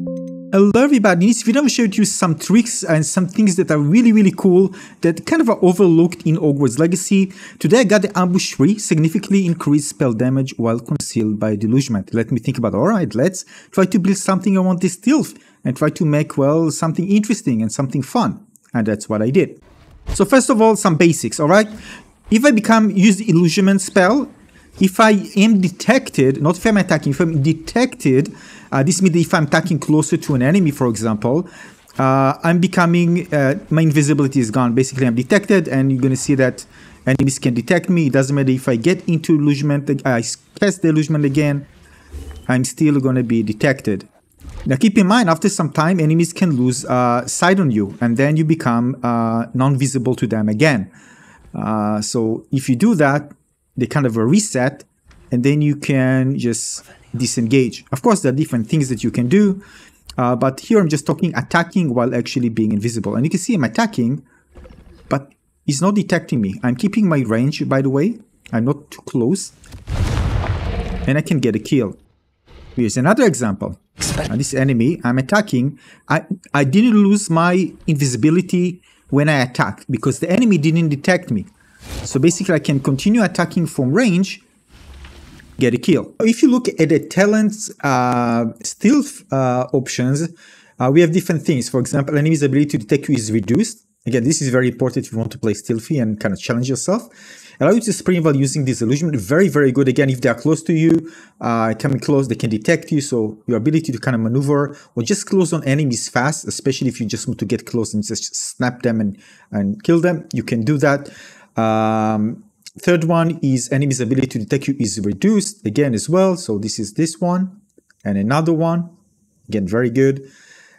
Hello everybody, in this video I'm going to show you some tricks and some things that are really cool that kind of are overlooked in Hogwarts Legacy. Today I got the ambush free, significantly increased spell damage while concealed by Disillusionment. Let me think about, alright, let's try to build something around this stealth and try to make, well, something interesting and something fun. And that's what I did. So first of all, some basics, alright? If I use the Illusionment spell, if I am detected, not if I'm attacking, if I'm detected, this means that if I'm attacking closer to an enemy, for example, I'm becoming, my invisibility is gone. Basically, I'm detected, and you're going to see that enemies can detect me. It doesn't matter if I get into Illusionment, I cast the Illusionment again, I'm still going to be detected. Now, keep in mind, after some time, enemies can lose sight on you, and then you become non-visible to them again. So if you do that, they kind of a reset, and then you can just disengage. Of course, there are different things that you can do, but here I'm just talking attacking while actually being invisible. And you can see I'm attacking, but he's not detecting me. I'm keeping my range, by the way. I'm not too close, and I can get a kill. Here's another example. This enemy I'm attacking, I didn't lose my invisibility when I attacked because the enemy didn't detect me. So basically I can continue attacking from range, get a kill. If you look at the talents stealth options, we have different things. For example, enemy's ability to detect you is reduced. Again, this is very important if you want to play stealthy and kind of challenge yourself. Allow you to sprint while using Disillusionment. Very good. Again, if they are close to you, coming close, they can detect you. So your ability to kind of maneuver or just close on enemies fast, especially if you just want to get close and just snap them and kill them, you can do that. Third one is enemy's ability to detect you is reduced again as well. So this is this one and another one. Again, very good.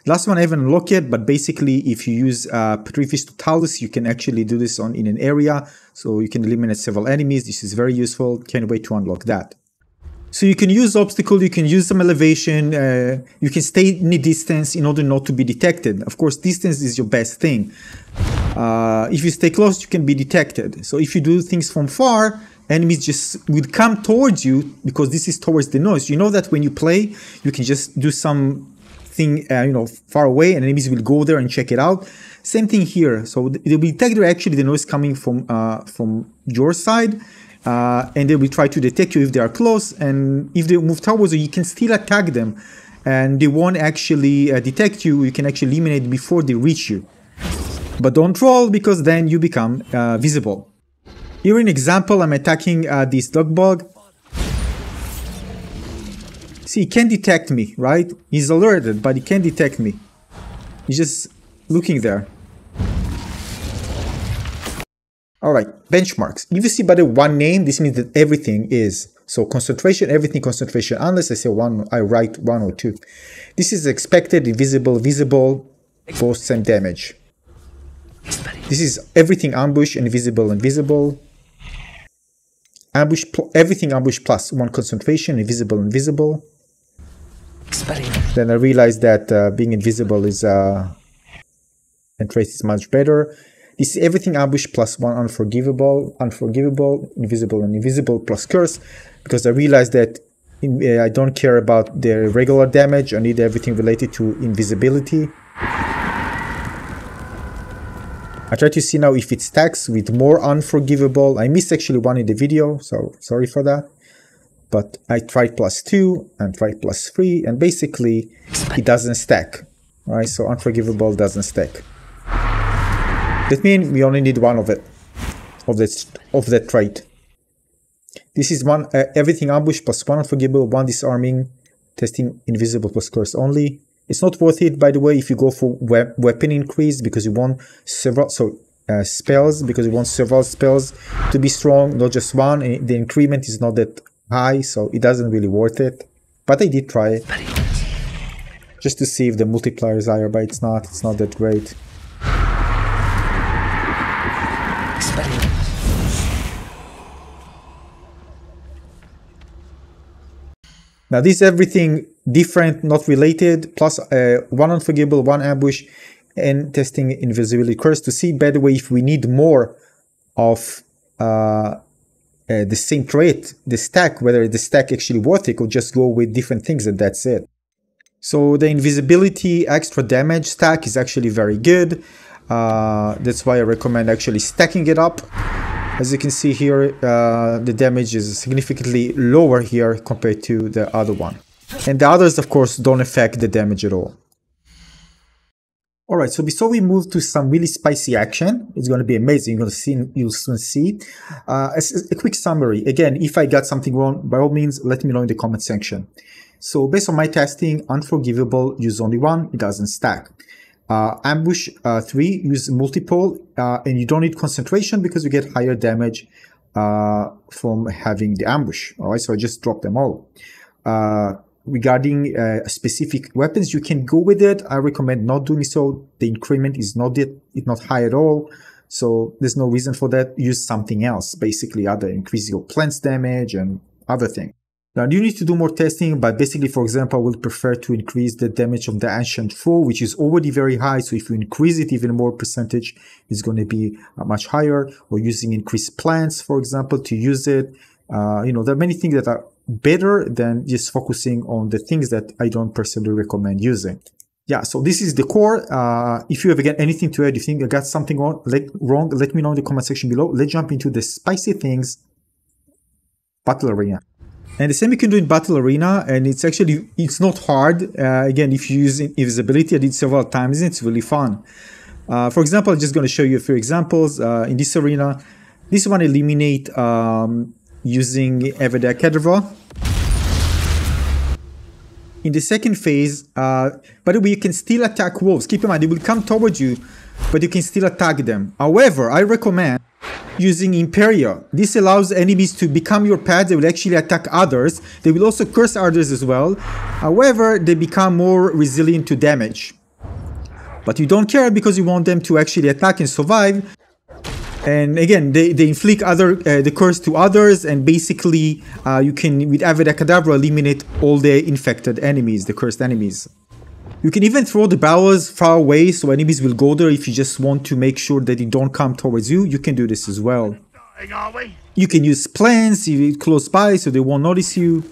Last one I haven't unlocked yet, but basically if you use Petrifies Totalis, you can actually do this in an area. So you can eliminate several enemies. This is very useful. Can't wait to unlock that. So you can use obstacle, you can use some elevation, you can stay in a distance in order not to be detected. Of course, distance is your best thing. If you stay close, you can be detected. So if you do things from far, enemies just would come towards you because this is towards the noise. You know that when you play, you can just do something, far away, and enemies will go there and check it out. Same thing here. So they'll be detected actually the noise coming from your side. And they will try to detect you if they are close, and if they move towards you, you can still attack them, and they won't actually detect you. You can actually eliminate before they reach you. But don't roll, because then you become visible. Here an example, I'm attacking this dog bug. See, he can't detect me, right? He's alerted, but he can't detect me. He's just looking there. Alright, benchmarks. If you see by the one name, this means that everything is. So concentration, everything concentration, unless I say one, I write 1 or 2. This is expected, invisible, visible, both same damage. This is everything ambush, invisible, invisible. Ambush, everything ambush plus 1 concentration, invisible, invisible. Then I realized that being invisible is and trace is much better. This is everything ambush plus 1 unforgivable, invisible, and invisible plus curse, because I realized that I don't care about the regular damage. I need everything related to invisibility. I try to see now if it stacks with more unforgivable. I missed actually one in the video, so sorry for that. But I tried +2 and tried +3, and basically it doesn't stack. Right? So unforgivable doesn't stack. That means we only need one of it, of that trait. This is one everything ambush plus 1 unforgivable, 1 disarming, testing invisible plus curse only. It's not worth it, by the way, if you go for weapon increase, because you want several spells, because you want several spells to be strong, not just one. And the increment is not that high, so it doesn't really worth it. But I did try it just to see if the multiplier is higher, but it's not that great. Now this is everything different, not related, plus 1 unforgivable, 1 ambush, and testing invisibility curse to see, by the way, if we need more of the same trait, the stack, whether the stack actually worth it, or just go with different things and that's it. So the invisibility extra damage stack is actually very good. That's why I recommend actually stacking it up. As you can see here, the damage is significantly lower here compared to the other one. And the others, of course, don't affect the damage at all. Alright, so before we move to some really spicy action, it's going to be amazing. You'll soon see. As a quick summary, again, if I got something wrong, by all means, let me know in the comment section. So based on my testing, Unforgivable use only one, it doesn't stack. Ambush 3 use multiple, and you don't need concentration because you get higher damage from having the ambush. Alright, so I just dropped them all. Regarding specific weapons, you can go with it. I recommend not doing so. The increment is not high at all, so there's no reason for that. Use something else, basically either increase your plants damage and other things. Now you need to do more testing, but basically, for example, I would prefer to increase the damage of the Ancient Foe, which is already very high. So if you increase it even more percentage, it's going to be much higher. Or using increased plants, for example, to use it. There are many things that are better than just focusing on the things that I don't personally recommend using. Yeah, so this is the core. If you ever get anything to add, you think I got something wrong, let me know in the comment section below. Let's jump into the spicy things. Battle Arena. And the same you can do in Battle Arena, and it's not hard. Again, if you use invisibility, I did several times, and it's really fun. For example, I'm just going to show you a few examples. In this arena, this one eliminate using Avada Kedavra. In the second phase, by the way, you can still attack wolves. Keep in mind, they will come towards you, but you can still attack them. However, I recommend using Imperio. This allows enemies to become your pets. They will actually attack others. They will also curse others as well. However, they become more resilient to damage. But you don't care because you want them to actually attack and survive. And again, they inflict the curse to others, and basically you can, with Avada Kedavra, eliminate all the infected enemies, the cursed enemies. You can even throw the barrels far away, so enemies will go there. If you just want to make sure that they don't come towards you, you can do this as well. You can use plants close by, so they won't notice you.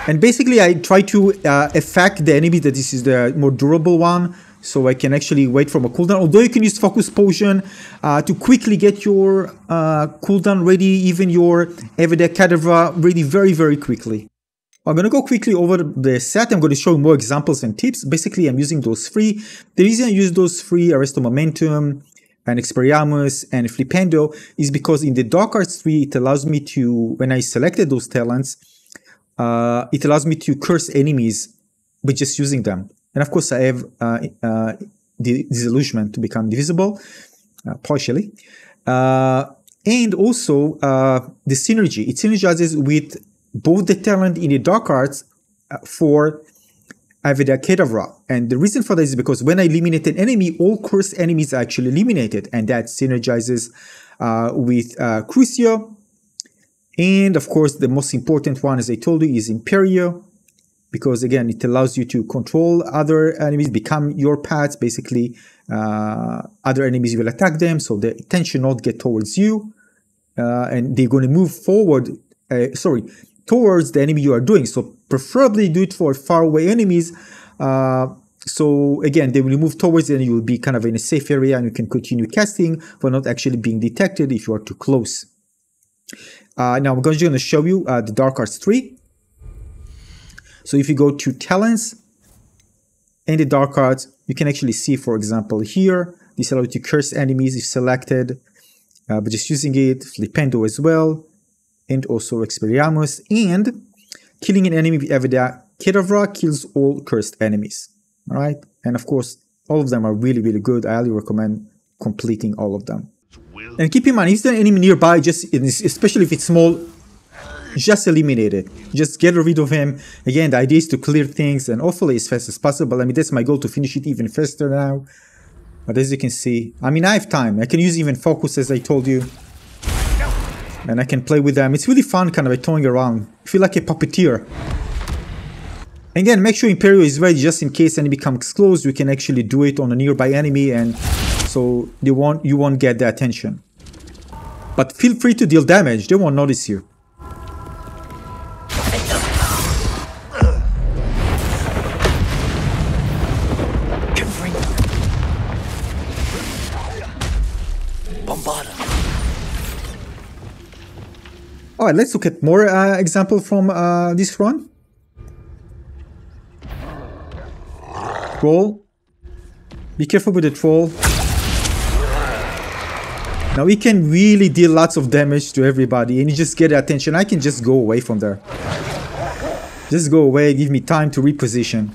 And basically, I try to affect the enemy that this is the more durable one, so I can actually wait from a cooldown. Although you can use Focus Potion to quickly get your cooldown ready, even your Avada Kedavra ready very, very quickly. I'm going to go quickly over the set. I'm going to show more examples and tips. Basically, I'm using those three. The reason I use those three, Arresto Momentum, and Expelliarmus, and Flipendo, is because in the Dark Arts 3, it allows me to, when I selected those talents, it allows me to curse enemies by just using them. And of course, I have the Disillusionment to become divisible, partially. And also, the synergy. It synergizes with both the talent in the Dark Arts for Avada Kedavra. And the reason for that is because when I eliminate an enemy, all cursed enemies are actually eliminated. And that synergizes with Crucio. And of course, the most important one, as I told you, is Imperio. Because again, it allows you to control other enemies, become your pets. Basically, other enemies will attack them, so the attention not get towards you. And they're going to move forward, towards the enemy you are doing. So preferably do it for far away enemies. So again, they will move towards it and you will be kind of in a safe area and you can continue casting for not actually being detected if you are too close. Now I'm going to show you the Dark Arts 3. So if you go to Talents and the Dark Arts, you can actually see, for example, here, this allows you to curse enemies if selected, but just using it, Flipendo as well, and also Expelliarmus, and killing an enemy with Avada Kedavra kills all cursed enemies. All right, and of course, all of them are really, really good. I highly recommend completing all of them. And keep in mind, if there's an enemy nearby, especially if it's small, just eliminate it. Just get rid of him. Again, the idea is to clear things and hopefully as fast as possible. I mean, that's my goal, to finish it even faster now. But as you can see, I mean, I have time. I can use even focus, as I told you. And I can play with them. It's really fun kind of toying around. I feel like a puppeteer. Again, make sure Imperio is ready just in case enemy comes close. You can actually do it on a nearby enemy, and so you won't get the attention. But feel free to deal damage. They won't notice you. Alright, let's look at more example from this run. Troll. Be careful with the troll. Now he can really deal lots of damage to everybody and you just get attention. I can just go away from there. Just go away, give me time to reposition.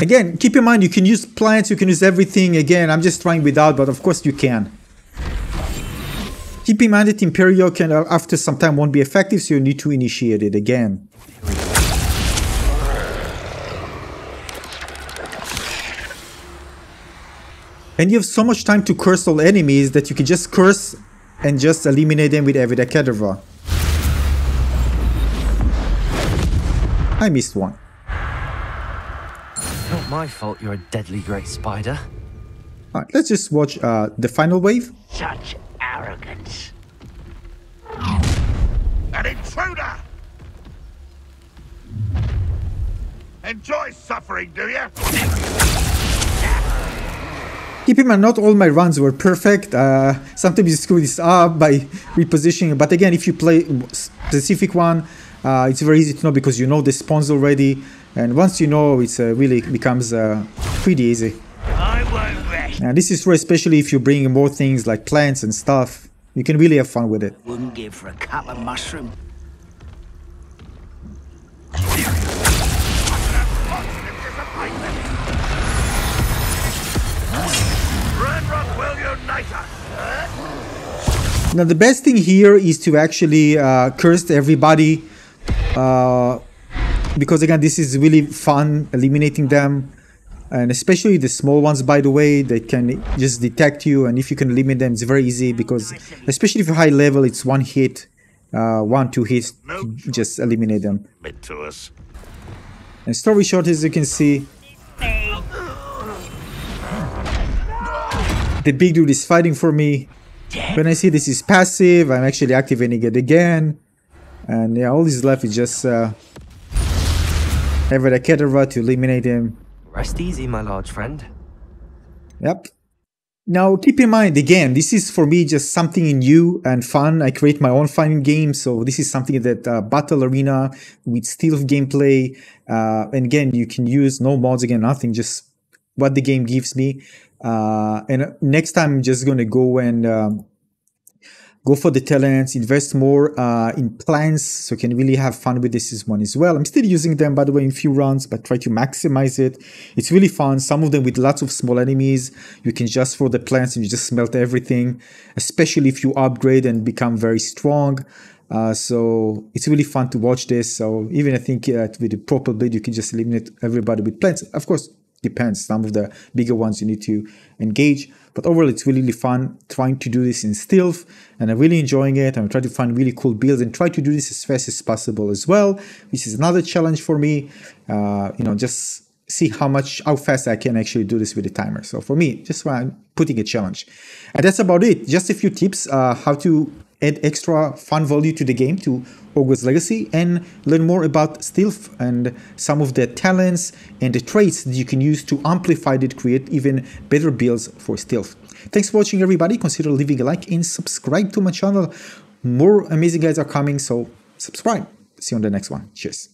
Again, keep in mind you can use plants, you can use everything. Again, I'm just trying without, but of course you can. Keep in mind that Imperio can after some time won't be effective, so you need to initiate it again. And you have so much time to curse all enemies that you can just curse and just eliminate them with Avada Kedavra. I missed one. Not my fault you're a deadly great spider. Alright, let's just watch the final wave. Such arrogance. An intruder! Enjoy suffering, do you? Keep in mind, not all my runs were perfect. Sometimes you screw this up by repositioning. But again, if you play a specific one, it's very easy to know because you know the spawns already. And once you know, it really becomes pretty easy. I won't rest. And this is true, especially if you bring more things like plants and stuff. You can really have fun with it. Wouldn't give for a cup of mushroom. Now the best thing here is to actually curse everybody because again this is really fun eliminating them, and especially the small ones, by the way, they can just detect you, and if you can eliminate them it's very easy because especially if you're high level it's one hit, 1-2 hits to just eliminate them. To us. And story short, as you can see, the big dude is fighting for me. When I see this is passive, I'm actually activating it again. And yeah, all this left is just Avada Kedavra to eliminate him. Rest easy, my large friend. Yep. Now keep in mind, again, this is for me just something new and fun. I create my own fun game, so this is something that Battle Arena with stealth gameplay. And again, you can use no mods, again, nothing, just what the game gives me. And next time I'm just going to go and go for the talents, invest more in plants, so you can really have fun with this one as well. I'm still using them, by the way, in few runs, but try to maximize it. It's really fun. Some of them with lots of small enemies. You can just throw the plants and you just smelt everything, especially if you upgrade and become very strong. So it's really fun to watch this. So even I think with the proper build, you can just eliminate everybody with plants. Of course, depends. Some of the bigger ones you need to engage, but overall it's really fun trying to do this in stealth, and I'm really enjoying it. I'm trying to find really cool builds and try to do this as fast as possible as well, which is another challenge for me. You know, just see how fast I can actually do this with the timer. So for me, just I'm putting a challenge, and that's about it. Just a few tips how to add extra fun value to the game, to Hogwarts Legacy, and learn more about stealth and some of the talents and the traits that you can use to amplify it, create even better builds for stealth. Thanks for watching, everybody. Consider leaving a like and subscribe to my channel. More amazing guys are coming, so subscribe. See you on the next one. Cheers.